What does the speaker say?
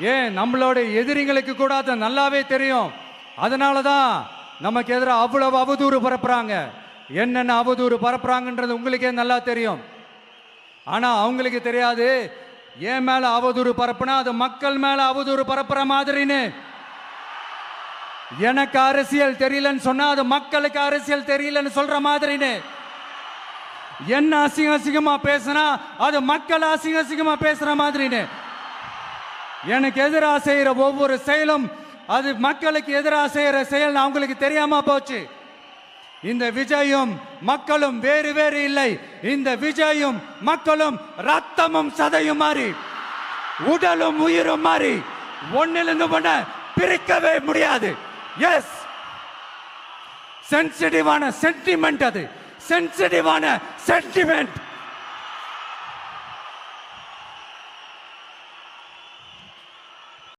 ஏன் நம்மளோட எதிரிங்களுக்கு கூட அது நல்லாவே தெரியும். அதனாலதான் நமக்கு எதிராக அவ்வளவு அவதூறு பரப்புறாங்க. என்னென்ன அவதூறு பரப்புறாங்கன்றது உங்களுக்கே நல்லா தெரியும். ஆனா அவங்களுக்கு தெரியாது என் மேல அவதூறு பரப்புனா அது மக்கள் மேல அவதூறு பரப்புற மாதிரின்னு. எனக்கு அரசியல் தெரியலன்னு சொன்னா அது மக்களுக்கு அரசியல் தெரியலன்னு சொல்ற மாதிரின்னு. என்ன அசிங்கமா பேசினா அது மக்கள் அசிங்கமா பேசுற மாதிரின்னு. எனக்கு எதிராக செய்யற ஒவ்வொரு செயலும் அது மக்களுக்கு எதிராக செய்யற செயல் அவங்களுக்கு தெரியாம போச்சு. இந்த விஜயும் மக்களும் வேறு வேறு இல்லை. இந்த விஜயும் மக்களும் ரத்தமும் சதையும் மாறி உடலும் உயிரும் மாறி ஒன்னிலிருந்து ஒண்ண பிரிக்கவே முடியாது. எஸ், சென்சிட்டிவான சென்டிமெண்ட், அது சென்சிட்டிவான சென்டிமெண்ட்.